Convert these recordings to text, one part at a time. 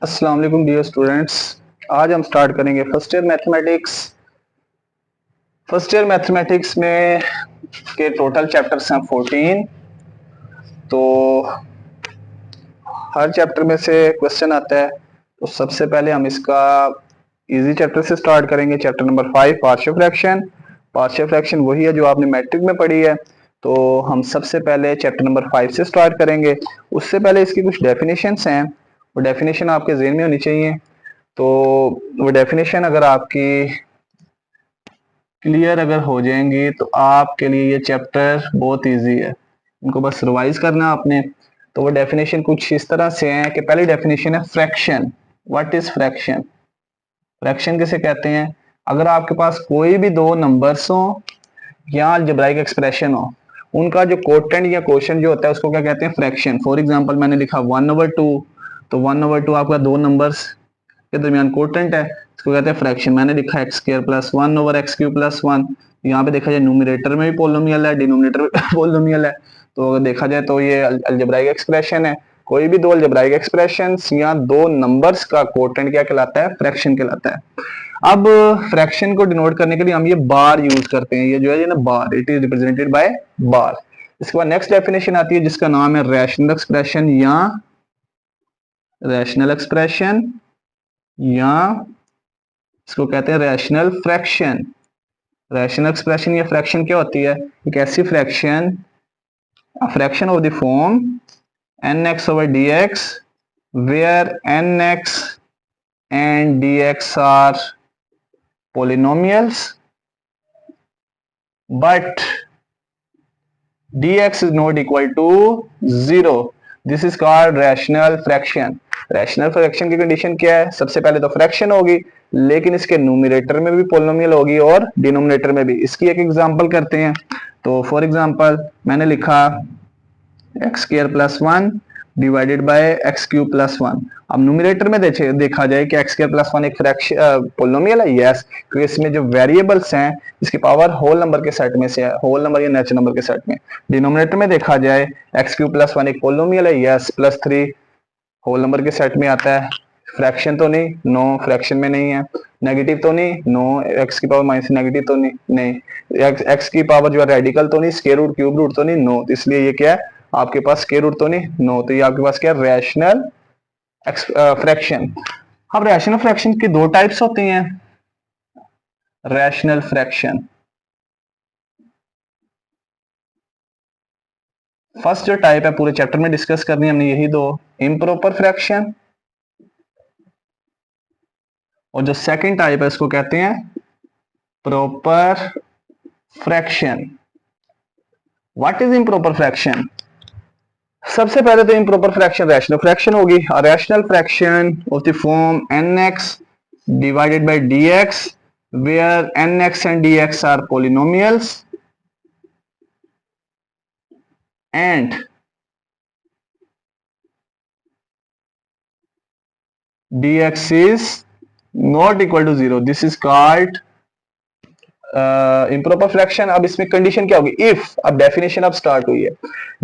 अस्सलाम वालेकुम dear students. आज हम स्टार्ट करेंगे first year mathematics. First year mathematics में के टोटल चैप्टर्स हैं 14। तो हर चैप्टर में से क्वेश्चन आता है। तो सबसे पहले हम इसका इजी चैप्टर से स्टार्ट करेंगे। Chapter number 5 partial fraction. Partial fraction वही है जो आपने मैट्रिक में पढ़ी है। तो हम सबसे पहले चैप्टर नंबर 5 से स्टार्ट करेंगे। उससे पहले इसकी कुछ डेफिनेशंस हैं, वो डेफिनेशन आपके ज़हन में होनी चाहिए। तो वो डेफिनेशन अगर आपकी क्लियर अगर हो जाएंगी तो आपके लिए ये चैप्टर बहुत इजी है, इनको बस रिवाइज करना आपने। तो वो डेफिनेशन कुछ इस तरह से है कि पहली डेफिनेशन है fraction. What is fraction? Fraction किसे कहते हैं? अगर आपके पास कोई भी दो नंबर्स हो या अलजेब्राइक एक्सप्रेशन हो, उनका जो कोटेंट या क्वोशंट जो होता है उसको क्या कहते हैं? फ्रैक्शन। फॉर एग्जांपल मैंने लिखा 1/2, तो 1/2 आपका दो नंबर्स के दरमियान कोटेंट है, इसको कहते हैं फ्रैक्शन। मैंने लिखा x² + 1/x³ + 1। यहाँ पे देखा जाए न्यूमरेटर में भी पोलिनोमियल है, डिनोमिनेटर में पोलिनोमियल है। तो अगर देखा जाए तो ये अलजेब्राइक एक्सप्रेशन है। कोई भी दो अलजेब्राइक एक्सप्रेशंस या दो नंबर्स का कोटेंट क्या कहलाता है? फ्रैक्शन कहलाता है। अब फ्रैक्शन को डिनोट करने के लिए हम ये बार यूज करते हैं। ये जो है ये ना बार, इट इज रिप्रेजेंटेड बाय बार। इसके बाद नेक्स्ट डेफिनेशन आती है जिसका नाम है रैशनल एक्सप्रेशन या रैशनल एक्सप्रेशन, या इसको कहते हैं रैशनल फ्रैक्शन। रैशनल एक्सप्रेशन या फ्रैक्शन क्या होती है? एक ऐसी fraction, fraction of the form nx/dx where nx and dx are polynomials but dx is not equal to 0. This is called rational fraction. Rational fraction की कंडीशन क्या है? सबसे पहले तो फ्रैक्शन होगी, लेकिन इसके न्यूमरेटर में भी पोलिनोमियल होगी और डिनोमिनेटर में भी। इसकी एक एग्जांपल करते हैं। तो फॉर एग्जांपल मैंने लिखा x² + 1 डिवाइडेड बाय x³ + 1। अब न्यूमरेटर में देखा जाए कि x² + 1 एक फ्रैक्शन पोलिनोमियल है। यस, क्योंकि इसमें जो वेरिएबल्स हैं इसकी पावर होल नंबर के सेट में से है, होल नंबर या नेचुरल नंबर के सेट में। डिनोमिनेटर में देखा जाए x³ + 1 एक पोलिनोमियल है। यस, +3 होल नंबर के सेट में आता है। फ्रैक्शन तो नहीं, नो, फ्रैक्शन में नहीं है। नेगेटिव तो नहीं, नो, x की पावर माइनस नेगेटिव तो नहीं, x की पावर जो है रेडिकल तो नहीं, स्क्वायर रूट क्यूब रूट तो नहीं, नो। तो इसलिए ये क्या है आपके पास? स्क्वायर रूट तो नहीं, नो। तो ये आपके पास क्या है? Rational fraction. अब रैशनल फ्रैक्शन की दो टाइप्स होती हैं। रैशनल फ्रैक्शन, फर्स्ट जो टाइप है पूरे चैप्टर में डिस्कस करनी है हमने यही दो, इम्प्रॉपर फ्रैक्शन, और जो सेकंड टाइप है इसको कहते हैं proper fraction. What is improper fraction? सबसे पहले तो इम्प्रॉपर फ्रैक्शन रैशनल फ्रैक्शन होगी। Rational fraction of the form nx divided by dx where nx and dx are polynomials and dx is not equal to 0. This is called improper fraction. अब इसमें condition क्या होगी? If, अब definition अब start हुई है,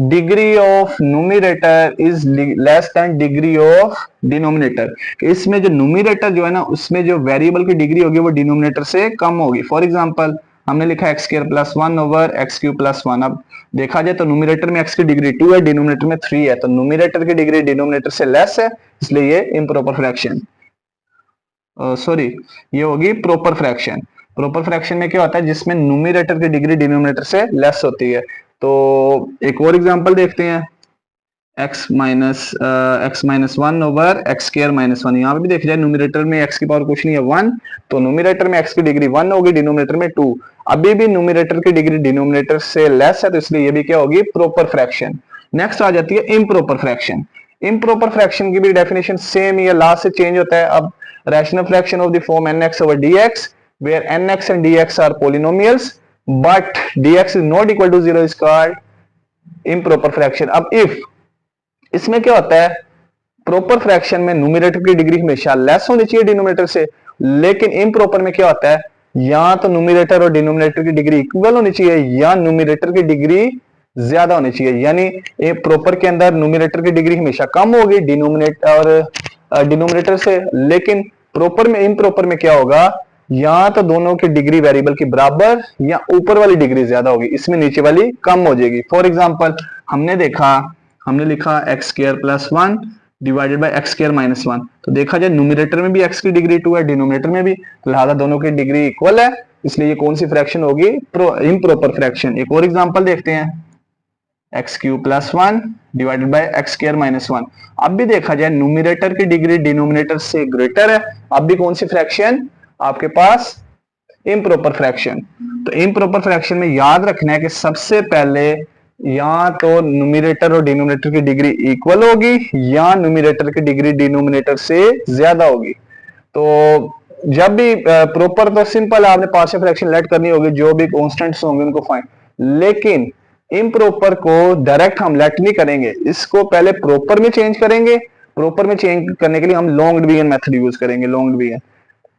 degree of numerator is less than degree of denominator. इसमें जो न्यूमरेटर जो है ना उसमें जो वेरिएबल की डिग्री होगी वो डिनोमिनेटर से कम होगी। फॉर एग्जांपल हमने लिखा x² + 1/x³ + 1। अब देखा जाए तो न्यूमरेटर में x की डिग्री 2 है, डिनोमिनेटर में 3 है, तो न्यूमरेटर की डिग्री डिनोमिनेटर से लेस है, इसलिए ये इम्प्रॉपर फ्रैक्शन, सॉरी, ये होगी प्रॉपर फ्रैक्शन। प्रॉपर फ्रैक्शन में क्या होता है? जिसमें न्यूमरेटर की डिग्री डिनोमिनेटर से लेस होती है। तो एक और एग्जांपल देखते हैं, x - 1/x² - 1। यहाँ पे भी देखा जाए न्यूमरेटर में x की पावर कुछ नहीं है, 1, तो न्यूमरेटर में x की डिग्री 1 होगी, डिनोमिनेटर में 2। अभी भी न्यूमरेटर की डिग्री डिनोमिनेटर से लेस है, तो इसलिए ये भी क्या होगी? Proper fraction. नेक्स्ट आ जाती है इम्प्रॉपर फ्रैक्शन। इम्प्रॉपर फ्रैक्शन की भी डेफिनेशन सेम ही है, लास्ट से चेंज होता है। अब rational fraction of the form nx/dx where nx and dx are polynomials but dx is not equal to 0 is called improper fraction. अब if, इसमें क्या होता है? प्रॉपर फ्रैक्शन में न्यूमरेटर की डिग्री हमेशा लेस होनी चाहिए डिनोमिनेटर से, लेकिन इम्प्रॉपर में क्या होता है? या तो न्यूमरेटर और डिनोमिनेटर की डिग्री इक्वल होनी चाहिए या न्यूमरेटर की डिग्री ज्यादा होनी चाहिए। यानी प्रॉपर के अंदर न्यूमरेटर की डिग्री हमेशा कम होगी, डिनोमिनेटर और डिनोमिनेटर से, लेकिन प्रॉपर में इम्प्रॉपर में क्या होगा, या तो दोनों की डिग्री वेरिएबल की बराबर या ऊपर वाली डिग्री ज्यादा होगी, इसमें नीचे वाली कम हो जाएगी। फॉर एग्जांपल हमने लिखा x square plus one divided by x square minus one, तो देखा जाए न्यूमिनेटर में भी एक्स की डिग्री 2 है, डिनोमिनेटर में भी, तो लिहाजा दोनों की डिग्री इक्वल है, इसलिए ये कौन सी फ्रैक्शन होगी, इम्प्रॉपर फ्रैक्शन। एक और एग्जांपल देखते हैं, x cube plus one divided by x square minus one. अब भी देखा जाए न्यूमिनेटर की डिग्री डिनोमिनेटर से ग्रेटर है, अब भी कौन सी फ्रैक्शन आपके पास, इम्प्रॉपर फ्रैक्शन। तो इम्प्रॉपर फ्रैक्शन में याद रखना है कि सबसे पहले या तो न्यूमिनेटर और डिनोमिनेटर की डिग्री इक्वल होगी या न्यूमिनेटर की डिग्री डिनोमिनेटर से ज्यादा होगी। तो जब भी प्रॉपर तो सिंपल आपने पार्शियल फ्रैक्शन लेट करनी होगी, जो भी कांस्टेंट्स होंगे उनको फाइंड, लेकिन इम्प्रॉपर को डायरेक्ट हम लेट नहीं करेंगे, इसको पहले प्रॉपर में चेंज करेंगे। प्रॉपर में चेंज करने के लिए हम लॉन्ग डिवीजन मेथड यूज करेंगे, लॉन्ग डिवीजन।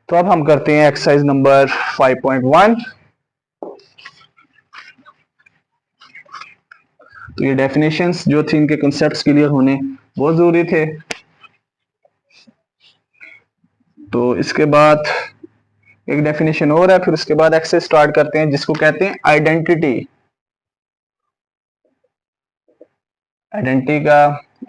तो अब हम करते हैं एक्सरसाइज नंबर 5.1। तो ये डेफिनेशंस जो थी, इनके कॉन्सेप्ट्स क्लियर होने बहुत जरूरी थे। तो इसके बाद एक डेफिनेशन और है, फिर उसके बाद एक्सरसाइज स्टार्ट करते हैं, जिसको कहते हैं आइडेंटिटी। आइडेंटिटी का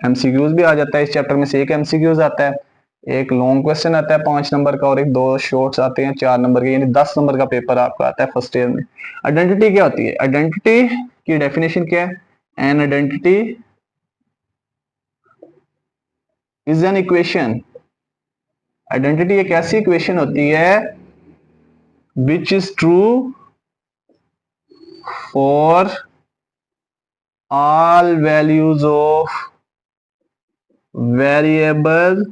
एमसीक्यूज भी आ जाता है, इस चैप्टर में से एक एमसीक्यूज आता है, एक लॉन्ग क्वेश्चन आता है 5 नंबर का, और एक 2 शॉर्ट्स आते हैं 4 नंबर के, यानी 10 नंबर का पेपर आपका आता है फर्स्ट ईयर में। आइडेंटिटी क्या होती है, आइडेंटिटी की डेफिनेशन क्या है, an identity is an equation. Identity एक ऐसी इक्वेशन होती है which is true for all values of variable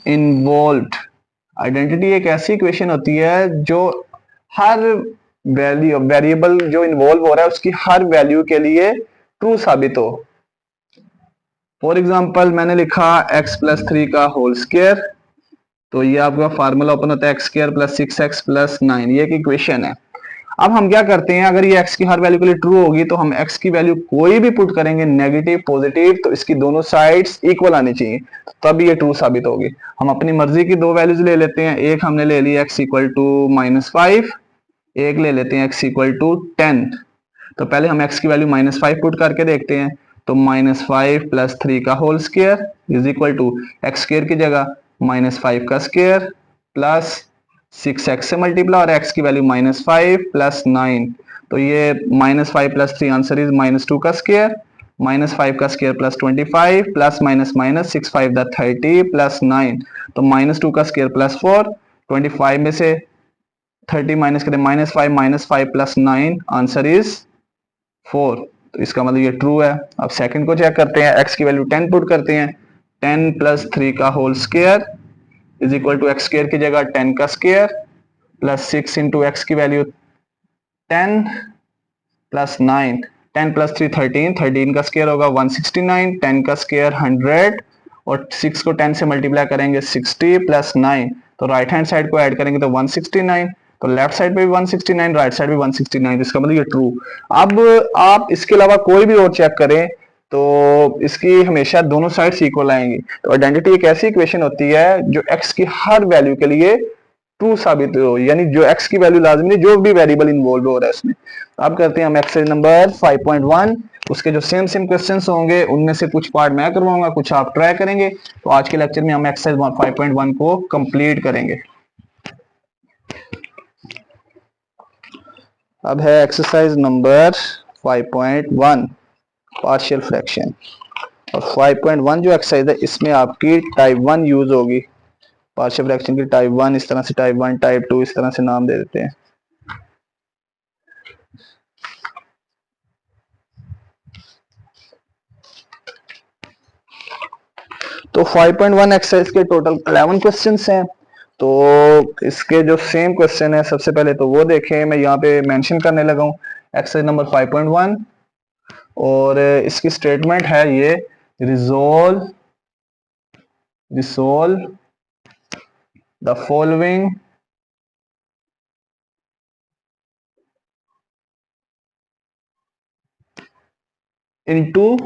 involved. Identity एक ऐसी इक्वेशन होती है जो हर वैल्यू वेरिएबल जो इन्वॉल्व हो रहा है उसकी हर वैल्यू के लिए ट्रू साबित हो। फॉर एग्जांपल मैंने लिखा x प्लस 3 का होल स्क्वायर, तो ये आपका फार्मूला ओपन होता है x square plus 6x plus 9, ये एक इक्वेशन है। अब हम क्या करते हैं, अगर ये x की हर वैल्यू के लिए ट्रू होगी तो हम x की वैल्यू कोई भी पुट करेंगे, नेगेटिव पॉजिटिव, तो इसकी दोनों साइड्स इक्वल आनी चाहिए, तब ये ट्रू साबित होगी। हम अपनी मर्जी की दो वैल्यूज ले लेते हैं, एक हमने ले ली x इक्वल टू -5, एक ले लेते हैं x इक्वल टू 10। तो पहले हम x की वैल्यू -5 पुट करके देखते हैं, तो -5 प्लस 3 का whole square is equal to x square की जगह -5 का स्क्वायर प्लस 6x से मल्टीप्लाई, और x की वैल्यू -5 प्लस 9, तो ये -5 प्लस 3 आंसर इज -2 का स्क्वायर, -5 का square plus 25 plus minus minus 6 5 the 30 plus 9, तो -2 का स्क्वायर प्लस 4, 25 में से 30 माइनस करें -5 प्लस 9, आंसर इज 4। तो इसका मतलब ये ट्रू है। अब सेकंड को चेक करते हैं, x की वैल्यू 10 पुट करते हैं, 10 प्लस 3 का whole square is equal to x square की जगह 10 का स्क्वायर प्लस 6 इंटू एक्स की वैल्यू 10 प्लस 9, 10 प्लस 3 13, 13 का स्क्वायर होगा 169, 10 का स्क्वायर 100, और 6 को 10 से मल्टीप्लाई करेंगे 60 प्लस 9, तो राइट हैंड साइड को ऐड करेंगे तो 169, तो लेफ्ट साइड पे भी 169, राइट साइड भी 169, इसका मतलब ये ट्रू। अब आप इसके अलावा कोई भी और चेक करें तो इसकी हमेशा दोनों साइड्स इक्वल आएंगी। तो आइडेंटिटी एक ऐसी इक्वेशन होती है जो x की हर वैल्यू के लिए ट्रू साबित हो, यानी जो x की वैल्यू लाजमी नहीं, जो भी वेरिएबल इन्वॉल्व हो रहा है उसमें। अब करते हैं हम एक्सरसाइज नंबर 5.1। उसके जो सेम सेम क्वेश्चंस होंगे उनमें से कुछ पार्ट मैं करवाऊंगा, कुछ आप ट्राई करेंगे। तो आज के लेक्चर में हम एक्सरसाइज 5.1 को कंप्लीट करेंगे। अब है एक्सरसाइज नंबर 5.1 पार्शियल फ्रैक्शन, और 5.1 जो एक्सरसाइज है इसमें आपकी टाइप 1 यूज होगी। पार्शियल फ्रैक्शन की टाइप 1, इस तरह से टाइप 1 टाइप 2 इस तरह से नाम दे देते हैं। तो 5.1 एक्सरसाइज के टोटल 11 क्वेश्चंस हैं। तो इसके जो सेम क्वेश्चन है सबसे पहले तो वो देखें, मैं यहाँ पे मेंशन करने लगा हूँ एक्सरसाइज नंबर 5.1, और इसकी स्टेटमेंट है ये, resolve the following into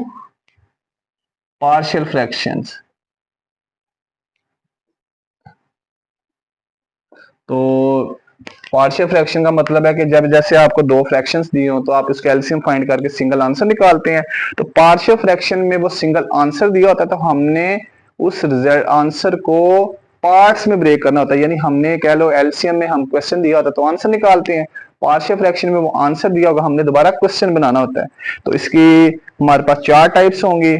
partial fractions. तो पार्शियल फ्रैक्शन का मतलब है कि जब जैसे आपको दो फ्रैक्शंस दिए हो तो आप इसका एलसीएम फाइंड करके सिंगल आंसर निकालते हैं। तो पार्शियल फ्रैक्शन में वो सिंगल आंसर दिया होता है, तो हमने उस रिजल्ट आंसर को पार्ट्स में ब्रेक करना होता है, यानी हमने कह लो एलसीएम में हम क्वेश्चन दिया होता है तो आंसर निकालते हैं, पार्शियल फ्रैक्शन में वो आंसर दिया होगा, हमने दोबारा क्वेश्चन बनाना होता है। तो इसकी हमारे पास चार टाइप्स होंगी।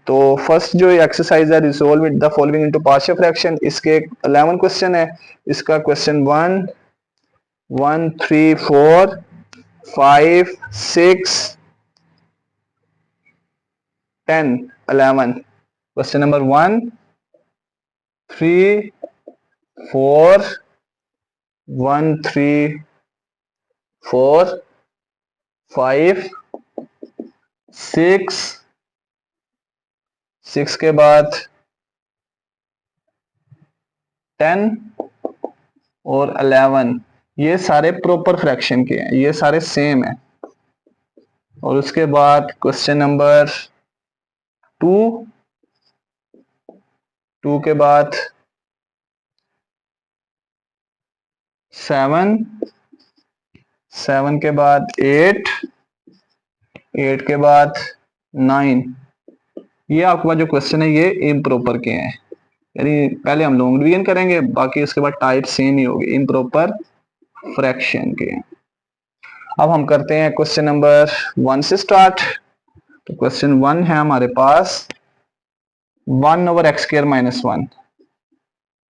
तो फर्स्ट जो एक्सरसाइज है, resolve the following into partial fraction, इसके 11 क्वेश्चन है। इसका क्वेश्चन 1, 1, 3, 4, 5, 6, 10, 11। क्वेश्चन नंबर 1, 3, 4, 1, 3, 4, 5, 6, 6 के बाद 10 और 11। ये सारे प्रॉपर फ्रैक्शन के हैं, ये सारे सेम है। और उसके बाद क्वेश्चन नंबर 2, 2 के बाद 7, 7 के बाद 8, 8 के बाद 9। ये आपके पास जो क्वेश्चन है ये इम्प्रॉपर के हैं, यानी पहले हम लॉन्ग डिवीजन करेंगे, बाकी उसके बाद टाइप सेम ही होगी, इम्प्रॉपर फ्रैक्शन के। अब हम करते हैं क्वेश्चन नंबर 1 से स्टार्ट। तो क्वेश्चन 1 है हमारे पास 1/x²-1।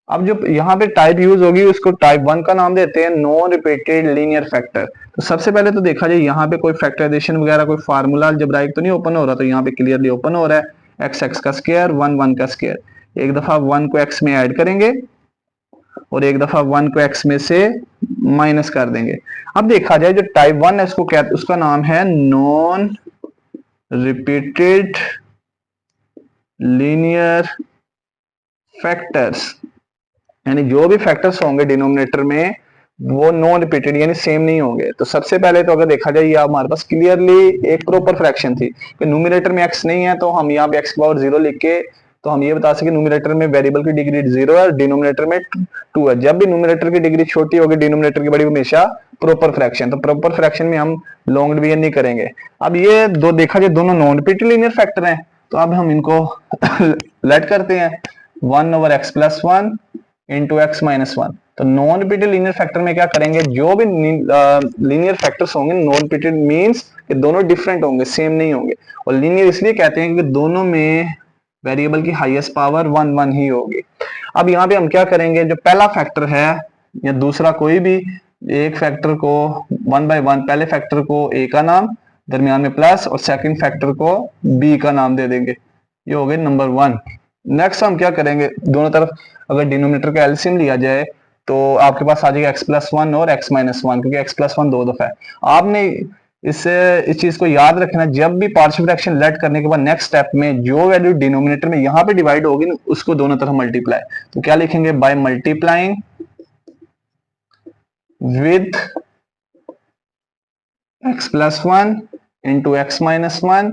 अब जो यहाँ पे टाइप यूज होगी उसको टाइप 1 का नाम देते हैं, नॉन रिपीटेड लीनियर फैक्टर। तो सबसे पहले तो देखा जाए यहाँ पे कोई फैक्टराइजेशन वगैरह कोई फार्मूला अलजेब्राइक तो नहीं ओपन हो रहा, तो यहाँ पे क्लियरली ओपन हो रहा है एक्स एक्स का स्क्वायर 1 1 का स्क्वायर। एक दफा 1 को एक्स में ऐड करेंगे और एक दफा 1 को एक्स में से माइनस कर देंगे। अब देखा जाए जो टाइप 1 है उसको क्या, उसका नाम है नॉन रिपीटेड लीनियर फैक्टर्स, यानी जो भी फैक्टर्स होंगे डिनोमिनेटर में वो नॉन रिपीटेड यानी सेम नहीं होंगे। तो सबसे पहले तो अगर देखा जाए ये हमारे पास क्लियरली एक प्रॉपर फ्रैक्शन थी कि न्यूमरेटर में x नहीं है, तो हम यहाँ पे x⁻0 लिख के तो हम ये बता सके न्यूमरेटर में वेरिएबल की डिग्री 0 है और डिनोमिनेटर में 2 है। जब भी न्यूमरेटर की डिग्री छोटी होगी डिनोमिनेटर की बड़ी हमेशा प्रॉपर फ्रैक्शन। तो प्रॉपर फ्रैक्शन में हम लॉन्ग डिवीजन नहीं करेंगे। अब ये दो देखा जाए दोनों नॉन रिपीटेड लीनियर फैक्टर हैं, तो अब हम इनको लेट करते हैं 1/x+1 इंटू x-1। तो नॉन रिपीटेड लीनियर फैक्टर में क्या करेंगे, जो भी लीनियर फैक्टर्स होंगे, नॉन रिपीटेड मींस कि दोनों डिफरेंट होंगे, सेम नहीं होंगे। और लीनियर इसलिए कहते हैं कि दोनों में वेरिएबल की हाईएस्ट पावर 1 1 ही होगी। अब यहाँ पे हम क्या करेंगे, जो पहला फैक्टर है या दूसरा कोई भी एक फैक्टर को 1/1, पहले फैक्टर को a का नाम, दरमियान में प्लस, और सेकंड फैक्टर को b का नाम दे देंगे। ये हो गए नंबर 1। नेक्स्ट हम क्या करेंगे, दोनों तरफ अगर डिनोमिनेटर का एलसीएम लिया जाए तो आपके पास आ जाएगा x+1 और x-1, क्योंकि x+1 दो दफा है। आपने इससे इस चीज को याद रखना, जब भी पार्शियल फ्रैक्शन लेट करने के बाद नेक्स्ट स्टेप में जो वैल्यू डिनोमिनेटर में यहाँ पे डिवाइड होगी ना उसको दोनों तरफ मल्टीप्लाई। तो क्या लिखेंगे, by multiplying with x+1 into x-1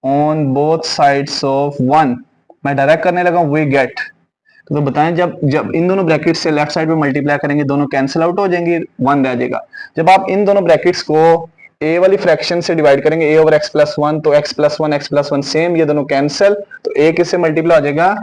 on both sides of 1। मैं डायरेक्ट करने लगा वी गेट। तो बताएं जब जब इन दोनों ब्रैकेट से लेफ्ट साइड पे मल्टीप्लाई करेंगे दोनों कैंसिल आउट हो जाएंगे, 1 रह जाएगा। जब आप इन दोनों ब्रैकेट्स को a वाली फ्रैक्शन से डिवाइड करेंगे a/x+1, तो x+1 सेम, ये दोनों कैंसिल, तो a किससे मल्टीप्लाई हो जाएगा,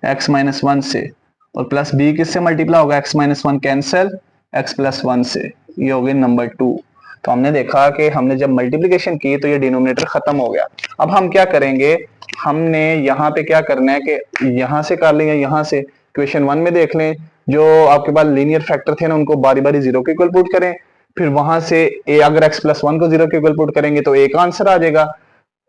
x-1 से, और प्लस b किससे मल्टीप्लाई होगा, x-1 कैंसिल, x+1 से। ये हो गया नंबर 2। तो हमने देखा कि हमने जब मल्टीप्लिकेशन की तो ये डिनोमिनेटर खत्म हो गया। अब हम क्या करेंगे, हमने यहाँ पे क्या करना है कि यहाँ से कर लें या यहाँ से, क्वेश्चन 1 में देख लें जो आपके पास लीनियर फैक्टर थे ना उनको बारी बारी 0 के इक्वल पुट करें, फिर वहां से a अगर x+1 को 0 के इक्वल पुट करेंगे तो a का आंसर आ जाएगा,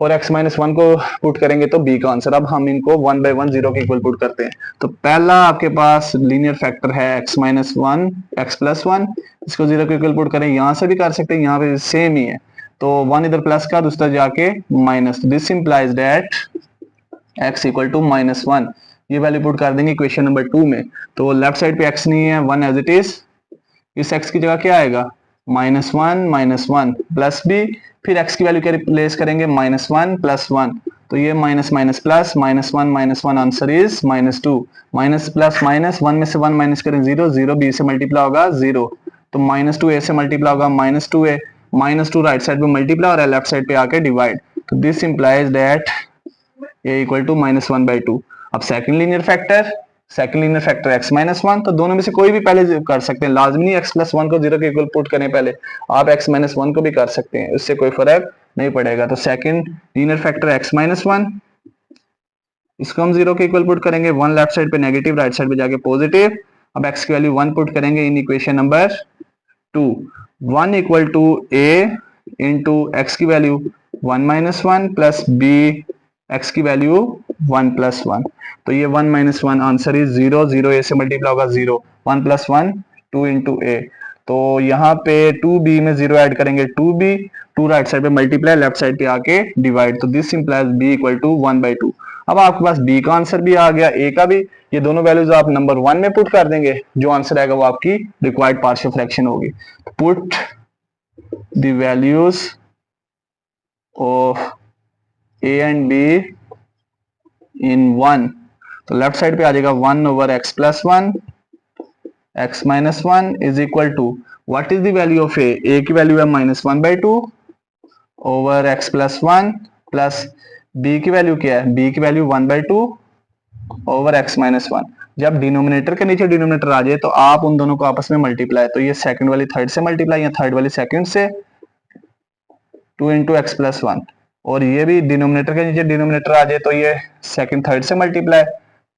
और x-1 को पुट करेंगे तो b का आंसर। अब हम इनको 1/1 0 के इक्वल पुट करते हैं। तो पहला आपके पास लीनियर फैक्टर है x-1 x+1, इसको 0 के इक्वल पुट करें, यहां से भी कर सकते हैं, यहाँ पे सेम ही है, तो 1 इधर प्लस का दूसरा जाके minus, this implies that x = -1। ये वैल्यू पुट कर देंगे इक्वेशन नंबर 2 में। तो लेफ्ट साइड पे x नहीं है, 1 एज इट इज, इस x की जगह क्या आएगा, -1 -1 प्लस b, फिर x की वैल्यू क्या रिप्लेस करेंगे, -1 + 1, तो ये minus minus plus, -1 answer is -2। Minus plus minus, 1 में से 1 माइनस करें 0, 0 बी से मल्टीप्लाई होगा 0, तो -2 ए से मल्टीप्लाई होगा -2a, -2 राइट साइड पे मल्टीप्लाई हो रहा है, लेफ्ट साइड पे आके डिवाइड, तो this implies that a equal to -1/2। अब सेकंड लीनियर फैक्टर x -1, तो दोनों में से कोई भी पहले कर सकते हैं, लाजमी नहीं x+1 को 0 के इक्वल पुट करें पहले, आप x -1 को भी कर सकते हैं, उससे कोई फर्क नहीं पड़ेगा। तो सेकंड लीनियर फैक्टर x -1, इसको हम 0 के इक्वल पुट करेंगे, 1 लेफ्ट साइड पे नेगेटिव, राइट साइड पे जाके पॉजिटिव। अब x की वैल्यू 1 पुट करेंगे in equation number 2, 1 equal to a into x की वैल्यू 1 -1 प्लस b x की वैल्यू 1 + 1, तो ये 1 - 1 आंसर इज 0, 0 a से मल्टीप्लाई होगा 0, 1 + 1 2 इंटू a, तो यहाँ पे 2b में 0 ऐड करेंगे 2b, 2 राइट साइड पे मल्टीप्लाई, लेफ्ट साइड पे आके डिवाइड, तो this implies b equal to 1/2। अब आपके पास b का आंसर भी आ गया, a का भी, ये दोनों वैल्यूज आप नंबर 1 में पुट कर देंगे, जो आंसर आएगा वो आपकी रिक्वायर्ड पार्शियल फ्रैक्शन होगी। Put the values of a and b इन 1, तो लेफ्ट साइड पे आ जाएगा 1/x+1, x -1 is equal to, what is the value of a की वैल्यू है -1/2 ओवर x+1 प्लस b की वैल्यू क्या है, b की वैल्यू 1/2 ओवर x -1। जब डिनोमिनेटर के नीचे डिनोमिनेटर आ जाए तो आप उन दोनों को आपस में मल्टीप्लाई, तो ये सेकंड वाली थर्ड से मल्टीप्लाई या थर्ड वाली सेकंड से, 2 इंटू x+1, और ये भी डिनोमिनेटर के नीचे डिनोमिनेटर आ जाए तो ये सेकंड थर्ड से मल्टीप्लाई,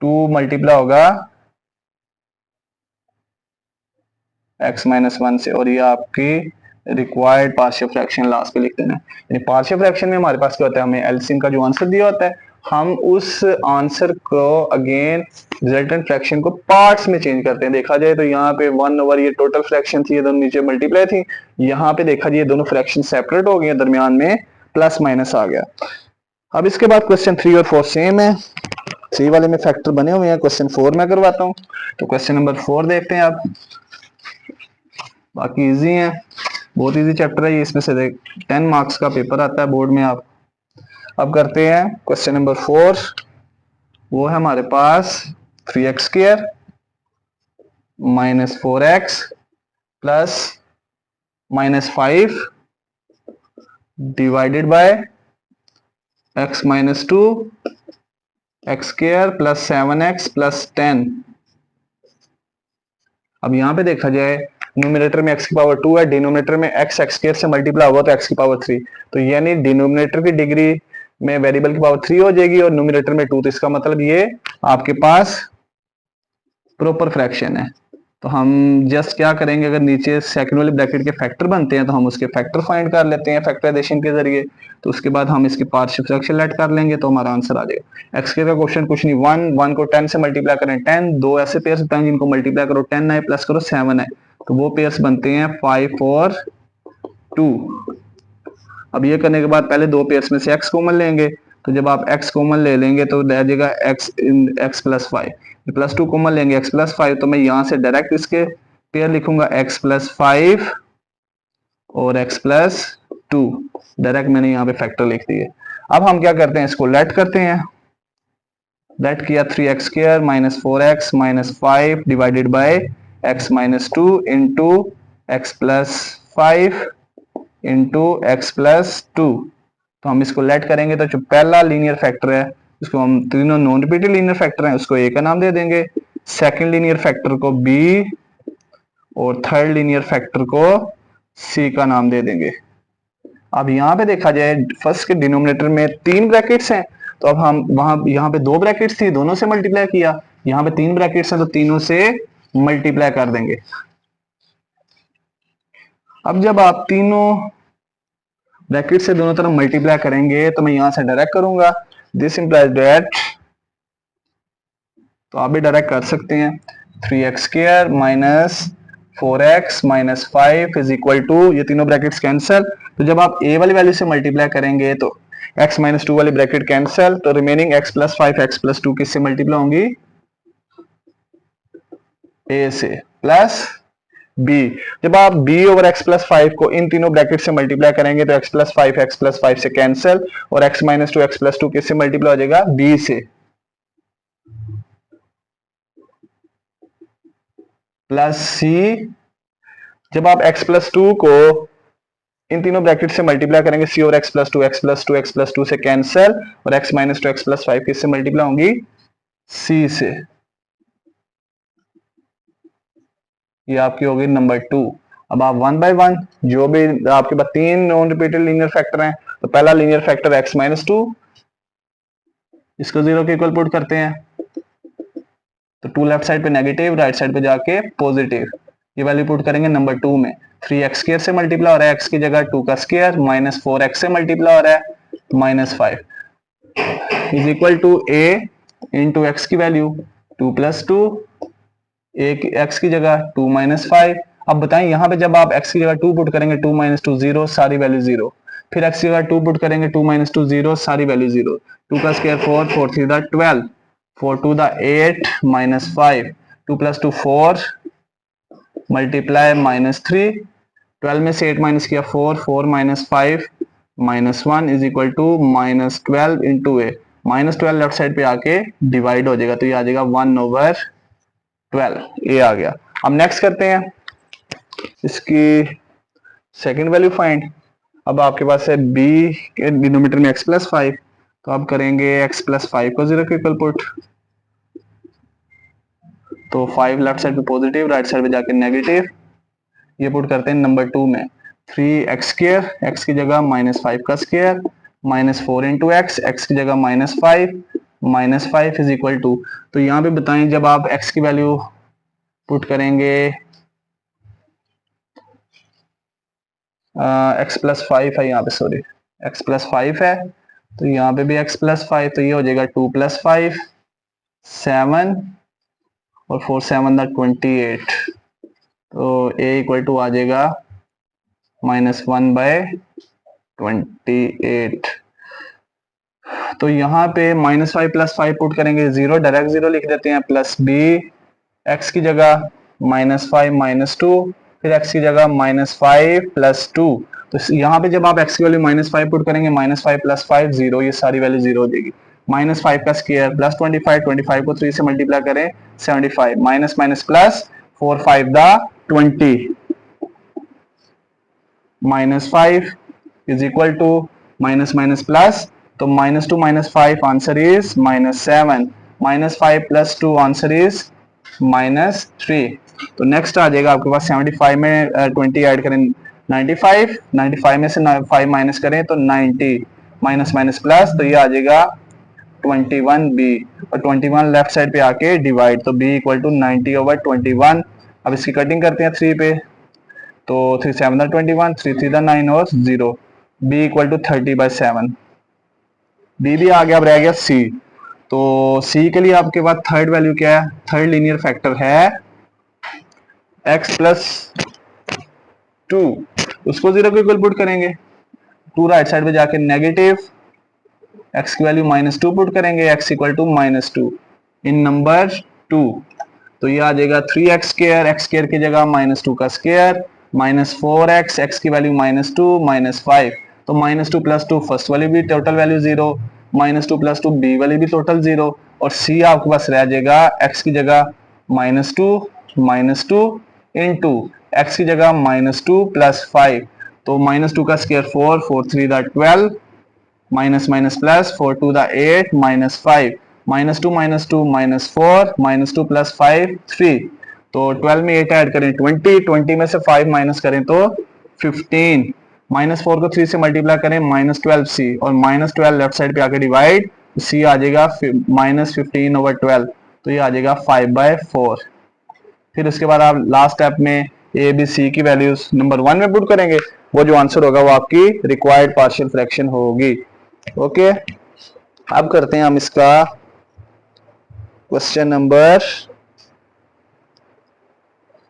2 मल्टीप्लाई होगा x -1 से, और ये आपकी रिक्वायर्ड पार्शियल फ्रैक्शन लास्ट पे लिख देना है। यानी पार्शियल फ्रैक्शन में हमारे पास क्या होता है, हमें एलसीएम का जो आंसर दिया होता है, हम उस आंसर को अगेन रिजल्टेंट फ्रैक्शन को पार्ट्स में चेंज करते हैं। देखा जाए तो यहाँ पे 1 ओवर ये टोटल फ्रैक्शन थी, ये दोनों नीचे मल्टीप्लाई थी, यहाँ पे देखा जाए दोनों फ्रैक्शन सेपरेट हो गए, दरमियान में प्लस माइनस आ गया। अब इसके बाद क्वेश्चन 3 और 4 सेम है, 3 वाले में फैक्टर बने हुए हैं, क्वेश्चन 4 में करवाता हूँ। तो क्वेश्चन नंबर 4 देखते हैं आप, बाकी इजी है, बहुत इजी चैप्टर है ये, इसमें से 10 मार्क्स का पेपर आता है बोर्ड में। आप अब करते हैं क्वेश्चन नंबर 4, वो है हमारे पास 3x² - 4x plus -5 divided by x -2 x² plus 7x plus 10। अब यहां पे देखा जाए न्यूमिनेटर में x की पावर 2 है, डिनोमिनेटर में x² से मल्टीप्लाई होगा तो x की पावर 3, तो यानी डिनोमिनेटर की डिग्री में वेरिएबल की पावर 3 हो जाएगी और न्यूमिनेटर में 2, तो इसका मतलब ये आपके पास प्रॉपर फ्रैक्शन है। तो हम जस्ट क्या करेंगे, अगर नीचे सेकंड वाले ब्रैकेट के फैक्टर बनते हैं तो हम उसके फैक्टर फाइंड कर लेते हैं फैक्टराइजेशन के जरिए, तो उसके बाद हम इसके पार्शियल फ्रैक्शन लेट कर लेंगे तो हमारा आंसर आ जाएगा। एक्स का क्वेश्चन कुछ नहीं, 1 को 10 से मल्टीप्लाई करें 10, दो ऐसे पेयर्स होते हैं जिनको मल्टीप्लाई करो 10 आए प्लस करो 7 आए, तो वो पेयर्स बनते हैं 5 और 2। अब ये करने के बाद पहले दो पेयर्स में से x कॉमन लेंगे, तो जब आप x कॉमन ले लेंगे तो रह जाएगा x + 5, +2 कॉमन लेंगे x + 5, तो मैं यहां से डायरेक्ट इसके पेयर लिखूंगा x + 5 और x + 2, डायरेक्ट मैंने यहाँ पे फैक्टर लिख दिए। अब हम क्या करते हैं, इसको लेट करते हैं, लेट किया 3x² - 4x - 5 divided by x - 2 into x + 5 into x + 2, तो हम इसको लेट करेंगे तो जो पहला लीनियर फैक्टर है उसको हम, तीनों नॉन रिपीटेड लीनियर फैक्टर हैं, उसको a का नाम दे देंगे, सेकंड लीनियर फैक्टर को b और थर्ड लीनियर फैक्टर को c का नाम दे देंगे। अब यहाँ पे देखा जाए फर्स्ट के डिनोमिनेटर में 3 ब्रैकेट्स हैं, तो अब हम यहाँ पे 2 ब्रैकेट्स थी, दोनों से मल्टीप्लाई किया, यहाँ पे 3 ब्रैकेट्स हैं तो तीनों से मल्टीप्लाई कर देंगे। अब जब आप तीनों ब्रैकेट से दोनों तरफ मल्टीप्लाई करेंगे तो मैं यहां से डायरेक्ट करूंगा, दिस इंप्लाइज दैट, तो आप भी डायरेक्ट कर सकते हैं, 3x² - 4x - 5 is equal to, ये तीनों ब्रैकेट्स कैंसिल, तो जब आप a वाली वैल्यू से मल्टीप्लाई करेंगे तो x - 2 वाली ब्रैकेट कैंसिल, तो रिमेनिंग x + 5 x + 2 किससे मल्टीप्लाई होंगी, a से, प्लस बी। जब आप b over x plus five को इन तीनों ब्रैकेट से मल्टीप्लाई करेंगे तो एक्स प्लस फाइव से कैंसिल, और x minus two x plus two किससे मल्टीप्लाई हो जाएगा, बी से। प्लस सी, जब आप एक्स प्लस टू को इन तीनों ब्रैकेट से मल्टीप्लाई करेंगे, सी और x plus to, x plus to x plus to से कैंसिल, और x minus two x plus five किससे मल्टीप्लाई होंगी, सी से। ये आपकी होगी नंबर टू। अब आप वन बाय वन, जो भी आपके पास तीन नॉन रिपीटेड लीनियर फैक्टर हैं, तो पहला linear factor x minus two, इसको जीरो के इक्वल पुट करते हैं, तो टू लेफ्ट साइड पे नेगेटिव, राइट साइड पे जाके पॉजिटिव, ये वैल्यू पुट करेंगे नंबर टू में। थ्री एक्स स्क्वायर से मल्टीप्लाई हो रहा है, एक्स की जगह टू का स्क्वायर, माइनस फोर एक्स से मल्टीप्लाई हो रहा है, minus five is equal to a into x की वैल्यू टू प्लस टू, एक एक्स की जगह टू माइनस फाइव। अब बताएं यहाँ पे जब आप एक्स की जगह टू पुट करेंगे, टू माइनस टू जीरो, सारी वैल्यू जीरो, फिर एक्स की जगह टू पुट करेंगे, टू माइनस टू जीरो, सारी वैल्यू जीरो, टू का square four, four three the 12, four two the 8 minus five, two plus two four multiply minus three, 12 में से 8 minus किया four, four minus five minus one is equal to minus 12 into a, minus 12 left side पे आके divide हो जाएगा, तो ये आ जाएगा 1/12, ये आ गया। अब नेक्स्ट करते हैं इसकी सेकंड वैल्यू फाइंड। अब आपके पास है b के डिनोमिनेटर में x प्लस फाइव, तो आप करेंगे x प्लस फाइव को जीरो के इक्वल पुट, तो फाइव लेफ्ट साइड पे पॉजिटिव, राइट साइड पे जाके नेगेटिव, ये पुट करते हैं नंबर टू में। थ्री एक्स स्क्वायर, एक्स की जगह माइनस फाइव का square, minus four into x, x की जगह minus five is equal to, तो यहाँ पे बताएं जब आप x की वैल्यू पुट करेंगे, एक्स प्लस फाइव है यहाँ पे, सॉरी एक्स प्लस फाइव है, तो यहाँ पे भी एक्स प्लस फाइव, तो ये हो जाएगा टू प्लस फाइव सेवन, और फोर सेवन द 28, तो a इक्वल टू आ जाएगा माइनस 1/28। तो यहाँ पे minus five plus five put करेंगे, जीरो डायरेक्ट जीरो लिख देते हैं, प्लस बी एक्स की जगह माइनस फाइव माइनस टू, फिर एक्स की जगह माइनस फाइव प्लस टू, तो यहाँ पे जब आप एक्स की वैल्यू माइनस फाइव पुट करेंगे, minus five plus five zero, ये सारी वैल्यू जीरो हो जाएगी। माइनस फाइव का स्क्वायर प्लस 25, 25 को थ्री से मल्टीप्लाई करें 75, minus minus plus, four five the 20, minus five is equal to minus minus plus, तो minus two minus five answer is minus seven, minus five plus two answer is minus three. तो next आ जाएगा आपके पास 75 में 20 add करें 95, 95 में से 5 minus करें तो 90, माइनस माइनस प्लस, तो ये आ जाएगा 21 बी, और 21 लेफ्ट साइड पे आके डिवाइड, तो बी इक्वल टू 90/21। अब इसकी कटिंग करते हैं थ्री पे, तो three seven the 21, three three the 9 और zero, b equal to 30/7, b भी आ गया। अब रह गया सी, तो सी के लिए आपके पास थर्ड वैल्यू क्या है, थर्ड लीनियर फैक्टर है x प्लस टू, उसको जीरो के इक्वल पुट करेंगे, टू राइट साइड पे जाके नेगेटिव, x की वैल्यू माइनस टू पुट करेंगे, x equal to minus two in number two, तो ये आ जाएगा three x square, x square की जगह माइनस टू का square, minus four x, x की value minus two minus five, तो minus two plus two first वाली भी total value zero, minus two plus two b वाली भी टोटल जीरो, और सी आपके पास रह जाएगा एक्स की जगह माइनस टू इंटू एक्स की जगह माइनस टू प्लस फाइव, तो माइनस टू का square four, four three the 12, minus minus plus, four two the 8 minus five, minus two minus four, minus two plus five three, तो 12 में 8 add करें 20, 20 में से 5 minus करें तो 15, माइनस फोर को 3 से मल्टीप्लाई करें माइनस 12 सी, और माइनस 12 लेफ्ट साइड पे आके डिवाइड, सी आ जाएगा माइनस 15/12, तो ये आ जाएगा 5/4। फिर उसके बाद आप लास्ट स्टेप में ए बी सी की वैल्यूज नंबर वन में पुट करेंगे, वो जो आंसर होगा वो आपकी रिक्वायर्ड पार्शियल फ्रैक्शन होगी। ओके, अब करते हैं हम इसका क्वेश्चन नंबर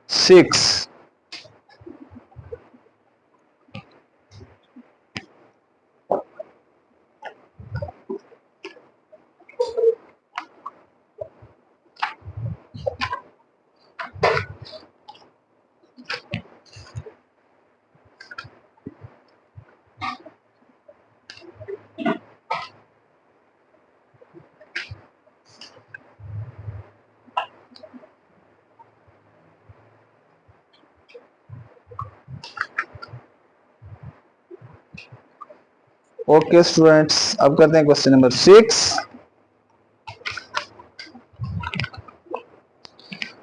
6। ओके स्टूडेंट्स, अब करते हैं क्वेश्चन नंबर 6।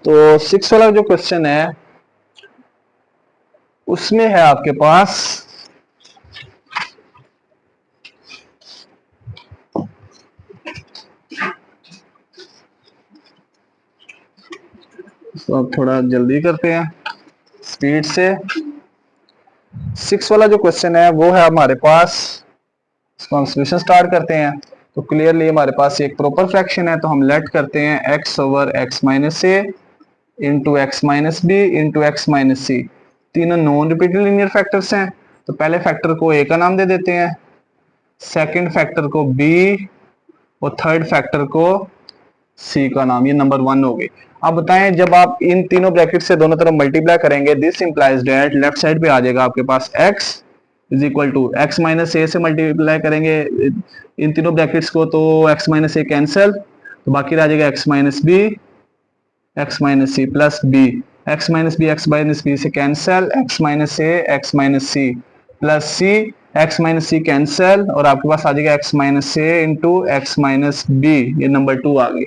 तो 6 वाला जो क्वेश्चन है उसमें है आपके पास तो अब थोड़ा जल्दी करते हैं स्पीड से। 6 वाला जो क्वेश्चन है वो है हमारे पास, इसको हम सॉल्यूशन स्टार्ट करते हैं। तो क्लियरली हमारे पास एक प्रॉपर फ्रैक्शन है, तो हम लेट करते हैं x over x minus a into x minus b into x minus c. तीनों नॉन रिपीटेड लीनियर फैक्टर्स हैं, तो पहले फैक्टर को a का नाम दे देते हैं, सेकंड फैक्टर को b और थर्ड फैक्टर को c का नाम। ये नंबर 1 हो गई। अब बताएं, जब आप इन तीनों ब्रैकेट से दोनों तरफ मल्टीप्लाई करेंगे, this implies that left side पे आ जाएगा आपके पास x is equal to x minus a से मल्टीप्लाई करेंगे इन तीनों ब्रैकेट्स को, तो x माइनस ए कैंसिल, तो बाकी रह जाएगा x minus b x minus c plus b. X minus b से cancel, x minus a x minus c plus c, x minus c cancel और आपके पास आ जाएगा x minus a into x minus b. ये number 2 आ गई।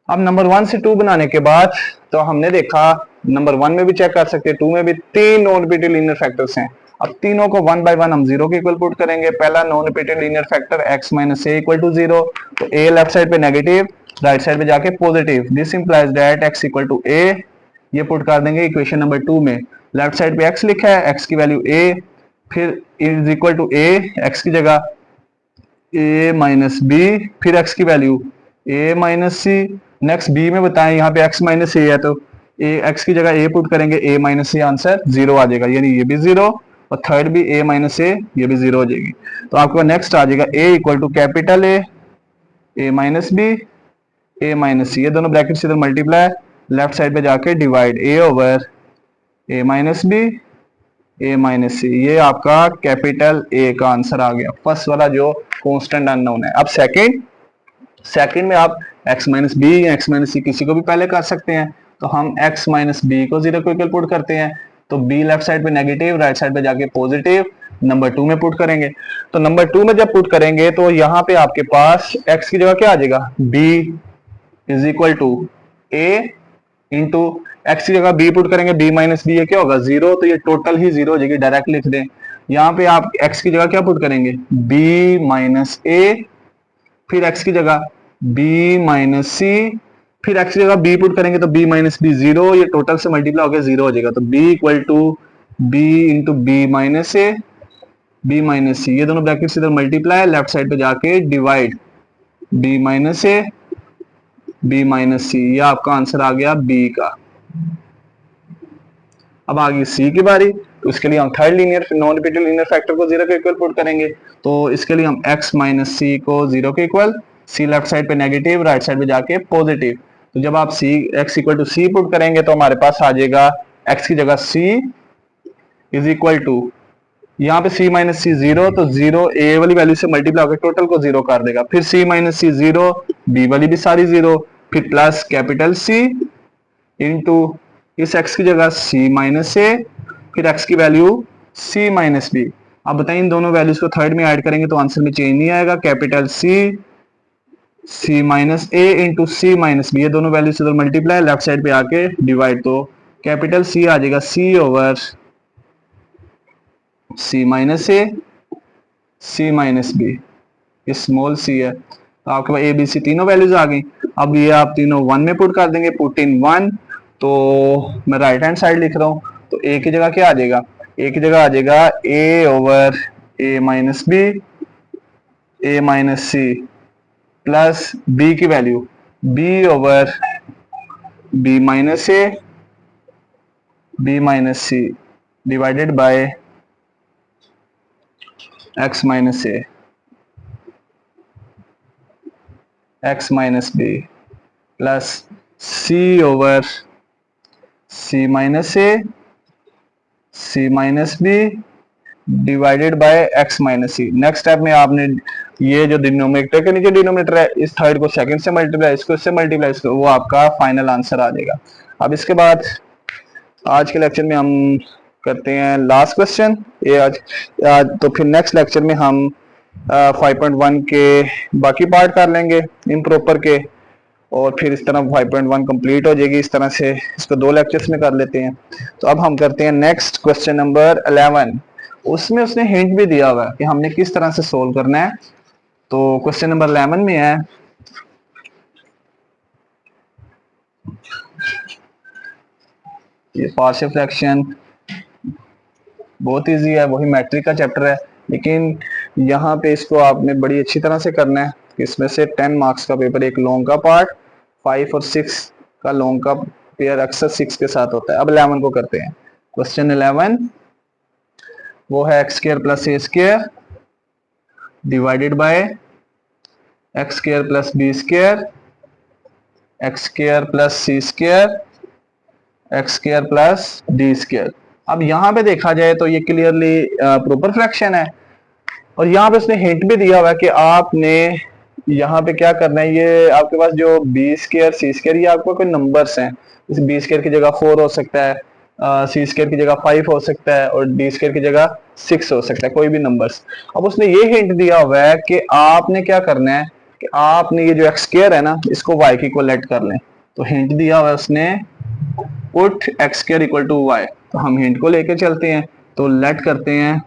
अब नंबर 1 से 2 बनाने के बाद तो हमने देखा नंबर 1 में भी चेक कर सकते हैं, 2 में भी 3 नॉन रिपीटेड लीनियर फैक्टर्स हैं। अब तीनों को 1 बाय 1 हम 0 के इक्वल पुट करेंगे। पहला non repeated linear factor x minus a equal to 0, तो a लेफ्ट साइड पे नेगेटिव, राइट साइड पे जाके positive. This implies that x equal to a, ये पुट कर देंगे इक्वेशन नंबर 2 में। लेफ्ट साइड पे x लिखा है, x की वैल्यू a, फिर is equal to a, x की जगह a माइनस बी, फिर x की value a minus c. Next b में बताएं, यहाँ पे x माइनस ए है तो x की जगह a पुट करेंगे, a माइनस ए, आंसर 0 आ जाएगा, यानी ये भी 0 और थर्ड भी a माइनस ए, ये भी 0 हो जाएगी। तो आपको नेक्स्ट आ जाएगा a equal to capital a minus b, a minus c, ये दोनों ब्रैकेट से इधर मल्टीप्लाई, लेफ्ट साइड पे जाके divide, a over a minus b a minus c. ये आपका कैपिटल A का आंसर आ गया, फर्स्ट वाला जो कांस्टेंट अननोन है। अब सेकंड में आप x माइनस बी या x माइनस सी किसी को भी पहले कर सकते हैं, तो हम x माइनस बी को 0 को इक्वल पुट करते हैं, तो b लेफ्ट साइड पे नेगेटिव, राइट साइड पे जाके पॉजिटिव, नंबर 2 में पुट करेंगे। तो नंबर 2 में जब पुट करेंगे तो यहाँ पे आपके पास x की जगह क्या आ जाएगा, b is equal to a into x की जगह b पुट करेंगे, b माइनस बी, ये क्या होगा 0, तो ये टोटल ही 0 हो जाएगी, डायरेक्ट लिख दें। यहाँ पे आप x की जगह क्या पुट करेंगे, b माइनस ए, फिर x की जगह b माइनस सी, फिर x की जगह b पुट करेंगे तो b माइनस बी 0, ये टोटल से मल्टीप्लाई होकर 0 हो जाएगा, तो b equal to b into b minus a b minus c, ये दोनों ब्रैकेट इधर मल्टीप्लाई, लेफ्ट साइड पे जाके divide, b minus a b minus c, ये आपका आंसर आ गया b का। अब आ गई सी की बारी, तो इसके लिए हम third linear non repeated linear factor को 0 के इक्वल पुट करेंगे, तो इसके लिए हम x माइनस सी को 0 के इक्वल, c लेफ्ट साइड पे नेगेटिव, राइट साइड पे जाके पॉजिटिव, तो जब आप c x equal to C put करेंगे तो हमारे पास आ जाएगा x की जगह c इज इक्वल टू, यहाँ पे c माइनस सी 0, तो 0 a वाली वैल्यू से मल्टीप्लाई होकर टोटल को 0 कर देगा, फिर c माइनस सी 0, b वाली भी सारी 0, फिर प्लस कैपिटल C इंटू इस x की जगह c माइनस ए, फिर x की वैल्यू c माइनस बी। अब बताएं, इन दोनों वैल्यूज को थर्ड में ऐड करेंगे तो आंसर में चेंज नहीं आएगा, capital C minus a into C minus b, ये दोनों वैल्यूज इधर मल्टीप्लाई, लेफ्ट साइड पे आके डिवाइड, तो कैपिटल C आ जाएगा c over c minus a c minus b, ये स्मॉल c है, तो आपके पास ए बी सी तीनों वैल्यूज आ गई। अब ये आप तीनों 1 में पुट कर देंगे, पुट इन 1, तो मैं राइट हैंड साइड लिख रहा हूं, तो a की जगह क्या आ जाएगा, a की जगह आ जाएगा a over a minus b a minus c plus b की value b over b minus a b minus c divided by x minus a x minus b plus c over c minus a c minus b divided by x minus c. Next step में आपने ये जो denominator के नीचे denominator है, इस third को second से मल्टीप्लाई, इसको इससे मल्टीप्लाई, इसको, वो आपका फाइनल आंसर आ जाएगा। अब इसके बाद आज के लेक्चर में हम करते हैं लास्ट क्वेश्चन, ये आज तो फिर नेक्स्ट लेक्चर में हम 5.1 के बाकी पार्ट कर लेंगे इम्प्रॉपर के, और फिर इस तरह 5.1 कंप्लीट हो जाएगी। इस तरह से इसको 2 लेक्चर्स में कर लेते हैं। तो अब हम करते हैं नेक्स्ट क्वेश्चन नंबर 11। उसमें उसने हिंट भी दिया हुआ है कि हमने किस तरह से सोल्व करना है। तो क्वेश्चन नंबर 11 में है, ये पार्शियल फ्रैक्शन बहुत इजी है, वही मैट्रिक का चैप्टर है, लेकिन यहाँ पे इसको आपने बड़ी अच्छी तरह से करना है। इसमें से 10 मार्क्स का पेपर, एक लॉन्ग का पार्ट 5 और 6 का लॉन्ग का पेयर अक्सर 6 के साथ होता है। अब 11 को करते हैं। क्वेश्चन 11 वो है x square plus a square divided by x square plus b square x square plus c square x square plus d square. अब यहाँ पे देखा जाए तो ये क्लियरली प्रॉपर फ्रैक्शन है, और यहाँ पे उसने हिंट भी दिया हुआ है कि आपने यहाँ पे क्या करना है। ये आपके पास जो बी स्क्वायर सी स्क्वायर, ये आपको कोई नंबर्स हैं। इस बी स्क्वायर की जगह 4 हो सकता है, सी स्क्वायर की जगह 5 हो सकता है, और डी स्क्वायर की जगह 6 हो सकता है, कोई भी नंबर्स। अब उसने ये हिंट दिया हुआ है कि आपने क्या करना है कि आपने ये जो एक्स स्क्वायर है ना, इसको वाई की इक्वल लेट कर लें। तो हिंट दिया हुआ है उसने, put x square equal to y. तो हम हिंट को लेके चलते हैं, तो लेट करते हैं,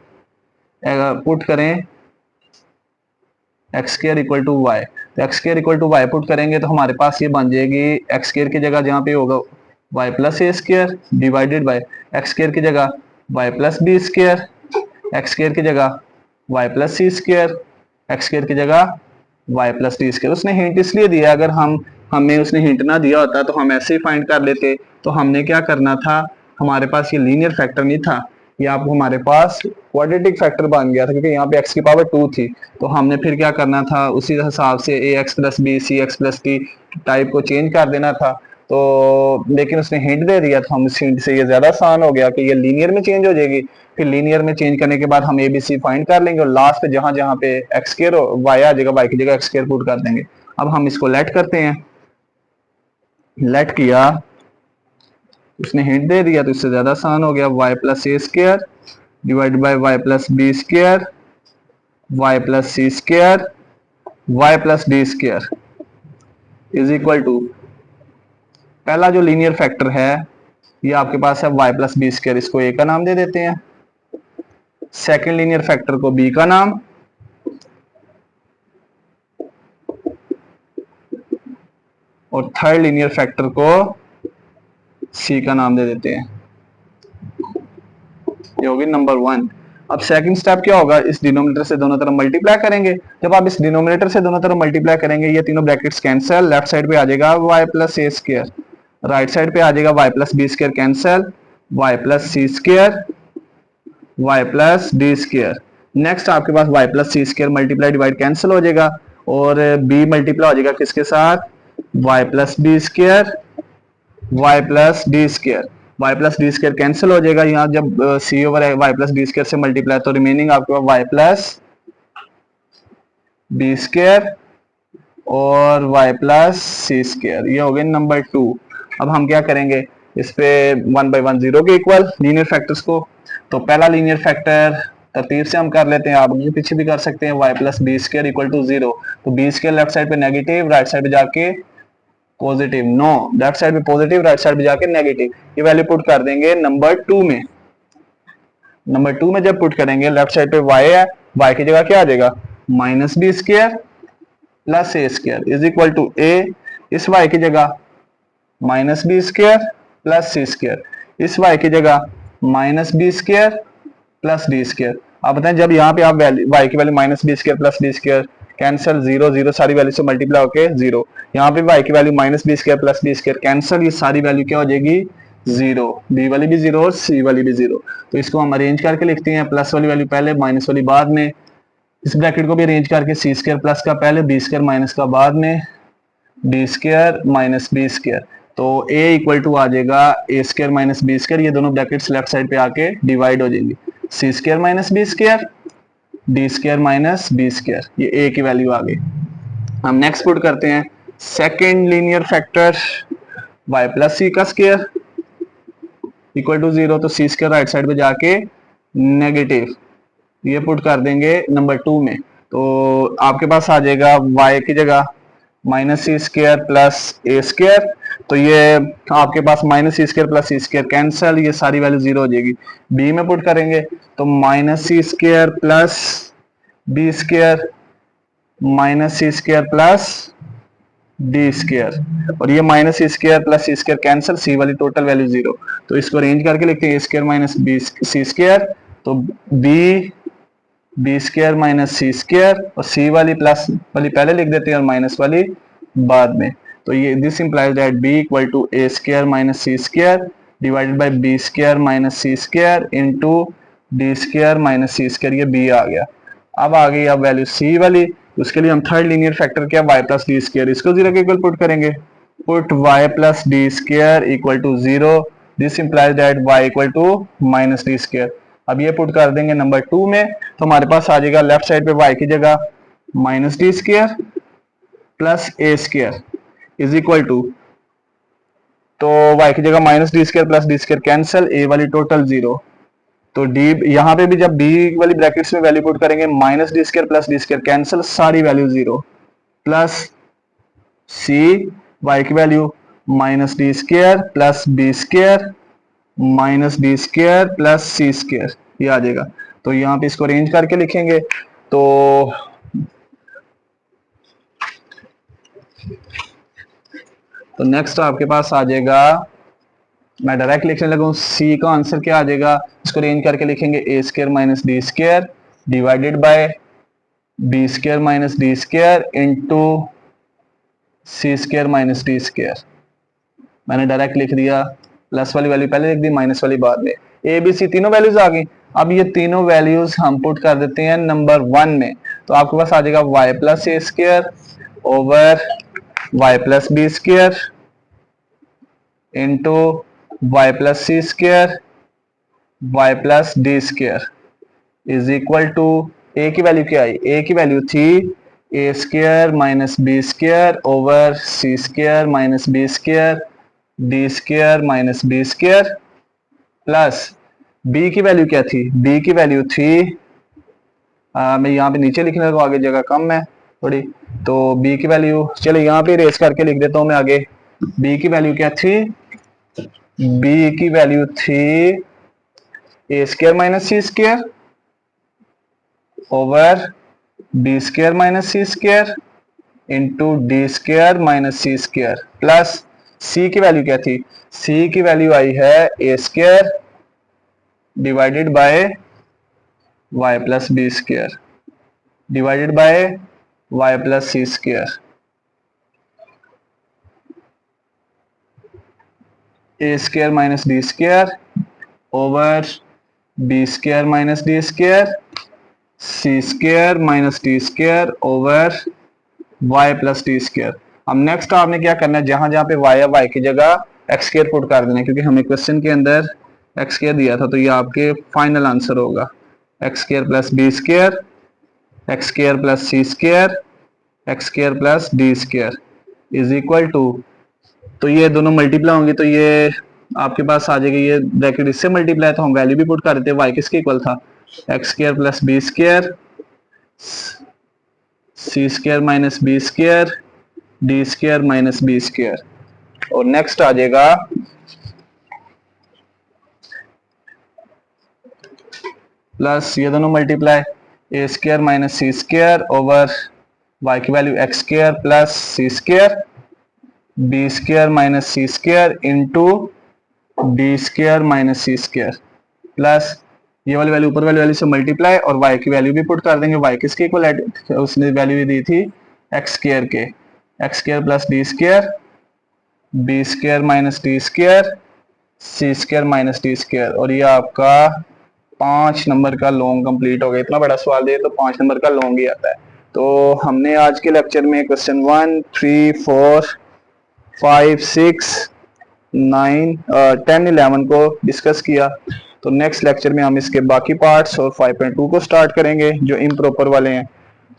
पुट करें x square equal to y. तो x square equal to y put करेंगे तो हमारे पास ये बन जाएगी एक्स स्क्वायर की जगह जहाँ पे होगा y plus a square divided by x square की जगह y plus b square, x square की जगह y plus c square, x square की जगह वाई प्लस डी स्क्वायर। उसने हिंट इसलिए दिया, अगर हमें उसने हिंट ना दिया होता तो हम ऐसे ही फाइंड कर लेते। तो हमने क्या करना था, हमारे पास ये लीनियर फैक्टर नहीं था, ये आपको हमारे पास क्वाड्रेटिक फैक्टर बन गया था, क्योंकि यहाँ पे x की पावर 2 थी। तो हमने फिर क्या करना था, उसी हिसाब से a x plus b c x plus t type को चेंज कर देना था। तो लेकिन उसने हिंट दे दिया, तो हम इस हिंट से ये ज्यादा आसान हो गया कि ये लीनियर में चेंज हो जाएगी। फिर लीनियर में चेंज करने के बाद हम ए बी सी फाइंड कर लेंगे, और लास्ट पे जहां जहां पे एक्स स्क्वायर वाई आ जाएगा, वाई की जगह एक्स स्क्वायर पुट कर देंगे। अब हम इसको लेट करते हैं। लेट किया, उसने हिंट दे दिया, तो इससे ज्यादा आसान हो गया। Y plus a square divide by y plus b square y plus c square y plus d square is equal to, पहला जो लीनियर फैक्टर है ये आपके पास है वाई प्लस बी स्क्वायर, इसको ए का नाम दे देते हैं। सेकेंड लीनियर फैक्टर को बी का नाम, और थर्ड लीनियर फैक्टर को सी का नाम दे देते हैं। ये होगी नंबर 1। अब सेकंड स्टेप क्या होगा, इस डिनोमिनेटर से दोनों तरफ मल्टीप्लाई करेंगे। जब आप इस डिनोमिनेटर से दोनों तरफ मल्टीप्लाई करेंगे, ये तीनों ब्रैकेट्स कैंसिल, लेफ्ट साइड पे आ जाएगा y plus a square, right side पे आ जाएगा y plus b square cancel, y plus c square y plus d square. Next आपके पास y plus c square multiply divide cancel हो जाएगा, और b मल्टीप्लाई हो जाएगा किसके साथ, y plus b square y plus d square. y plus d square cancel हो जाएगा, यहाँ जब c over y plus d square से मल्टीप्लाई, तो रिमेनिंग आपके पास y प्लस बी स्क्वायर और y प्लस सी स्क्वायर। ये हो गए नंबर 2। अब हम क्या करेंगे, इस पे 1 बाई 1 0 के इक्वल लीनियर फैक्टर्स को। तो पहला लीनियर फैक्टर तरतीब से हम कर लेते हैं, आप आगे पीछे भी कर सकते हैं। y plus b square equal to 0, तो बी स्क्वायर लेफ्ट साइड पे नेगेटिव, राइट साइड पे जाके पॉजिटिव, नो लेफ्ट साइड पे पॉजिटिव, राइट साइड पे जाके नेगेटिव। ये वैल्यू पुट कर देंगे नंबर 2 में। नंबर 2 में जब पुट करेंगे, लेफ्ट साइड पे y है, y की जगह क्या आ जाएगा, minus b square plus a square is equal to a, इस y की जगह minus b square plus c square, इस y की जगह minus b square plus d square. आप बताएं, जब यहाँ पे आप y की value minus b square plus d square cancel, 0 0 सारी वैल्यू से मल्टीप्लाई होके 0, यहाँ पे y की value minus b square plus d square cancel, ये सारी वैल्यू क्या हो जाएगी 0, b वाली भी 0 और c वाली भी 0। तो इसको हम अरेंज करके लिखते हैं, प्लस वाली वैल्यू पहले, माइनस वाली बाद में। इस ब्रैकेट को भी अरेंज करके सी स्क्वायर प्लस का पहले, बी स्क्वायर माइनस का बाद में, d square minus b square. तो a इक्वल टू आ जाएगा a square minus b square, ये दोनों ब्रैकेट्स लेफ्ट साइड पे आके डिवाइड हो जाएंगी, c square minus b square, d square minus b square, ये a की वैल्यू आ गई। हम नेक्स्ट पुट करते हैं second linear factor y plus c का स्क्वायर इक्वल टू 0, तो सी स्क्वायर राइट साइड पे जाके नेगेटिव, ये पुट कर देंगे नंबर 2 में। तो आपके पास आ जाएगा y की जगह minus c square plus a square. तो ये आपके पास minus c square plus c square cancel, ये सारी वैल्यू जीरो हो जाएगी। b में पुट करेंगे तो minus c square plus b square minus c square plus d square, और ये minus c square plus c square cancel, c वाली टोटल वैल्यू जीरो। तो इसको अरेंज करके लिखते हैं a square minus b c square, तो b square minus c square, और सी वाली प्लस वाली पहले लिख देते हैं और माइनस वाली बाद में। तो ये this implies that b equal to a square minus c square divided by b square minus c square into d square minus c square, ये बी आ गया। अब आ गई अब वैल्यू सी वाली, उसके लिए हम थर्ड लीनियर फैक्टर क्या y प्लस डी स्क्र, इसको जीरो के इक्वल पुट करेंगे, put y plus d square equal to zero, this implies that y equal to minus d square. अब ये पुट कर देंगे नंबर 2 में, तो हमारे पास आ जाएगा लेफ्ट साइड पे y की जगह minus d square plus a square is equal to, तो y की जगह minus d square plus d square cancel, a वाली टोटल जीरो, तो डी यहाँ पे भी जब b वाली ब्रैकेट्स में वैल्यू पुट करेंगे minus d square plus d square cancel, सारी value zero, plus c y की value minus d square plus b square minus d square plus c square, ये आ जाएगा। तो यहाँ पे इसको अरेंज करके लिखेंगे तो नेक्स्ट आपके पास आ जाएगा, मैं डायरेक्ट लिखने लगा हूँ, सी का आंसर क्या आ जाएगा, इसको अरेंज करके लिखेंगे a square minus d square divided by b square minus d square into c square minus d square. मैंने डायरेक्ट लिख दिया, प्लस वाली वैल्यू पहले लिख दी, माइनस वाली बाद में। ए बी सी तीनों वैल्यूज आ गई। अब ये तीनों वैल्यूज हम पुट कर देते हैं नंबर 1 में, तो आपके पास आ जाएगा y plus a square over y plus b square into y plus c square y plus d square is equal to, a की वैल्यू क्या आई, ए की वैल्यू थी a square minus b square over c square minus b square d square minus b square, plus b की value क्या थी, b की value थी मैं यहाँ पे नीचे लिखने लगा, आगे जगह कम है थोड़ी, तो b की वैल्यू चलो यहाँ पे रेस करके लिख देता हूँ मैं आगे। b की वैल्यू क्या थी, b की वैल्यू थी a square minus c square over b square minus c square into d square minus c square, plus c की वैल्यू क्या थी, c की वैल्यू आई है a square divided by y plus b square divided by y plus c square, a square minus d square over b square minus d square c square minus d square over y plus d square. अब next आपने क्या करना है, जहां जहां पे y है y की जगह एक्स स्क्र पुट कर देना है, क्योंकि हमें क्वेश्चन के अंदर एक्स स्क्र दिया था, तो ये आपके फाइनल आंसर होगा x square plus b square x square plus c square x square plus d square is equal to, तो ये दोनों मल्टीप्लाई होंगे, तो ये आपके पास आ जाएगा, ये ब्रैकेट इससे मल्टीप्लाई, तो हम वैल्यू भी पुट कर देते हैं, y किसके इक्वल था, x square plus b square c square minus b square d square minus b square, और नेक्स्ट आ जाएगा प्लस ये दोनों multiply a square minus c square over y की value x square plus c square b square minus c square into d square minus c square, plus ये वाली value ऊपर वाली वैल्यू से मल्टीप्लाई और y की वैल्यू भी put कर देंगे, y किसके इक्वल है, उसने वैल्यू दी थी एक्स स्क्र के, x square plus d square b square minus d square c square minus d square, और ये आपका 5 नंबर का लॉन्ग कंप्लीट हो गया। इतना बड़ा सवाल दे तो 5 नंबर का लॉन्ग ही आता है। तो हमने आज के लेक्चर में क्वेश्चन 1, 3, 4, 5, 6, 9, 10, 11 को डिस्कस किया। तो नेक्स्ट लेक्चर में हम इसके बाकी पार्ट्स और 5.2 को स्टार्ट करेंगे जो इम्प्रॉपर वाले हैं।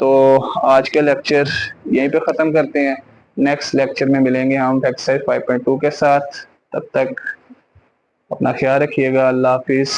तो आज के लेक्चर यहीं पे ख़त्म करते हैं, नेक्स्ट लेक्चर में मिलेंगे हम एक्सरसाइज 5.2 के साथ। तब तक अपना ख्याल रखिएगा, अल्लाह हाफिज़।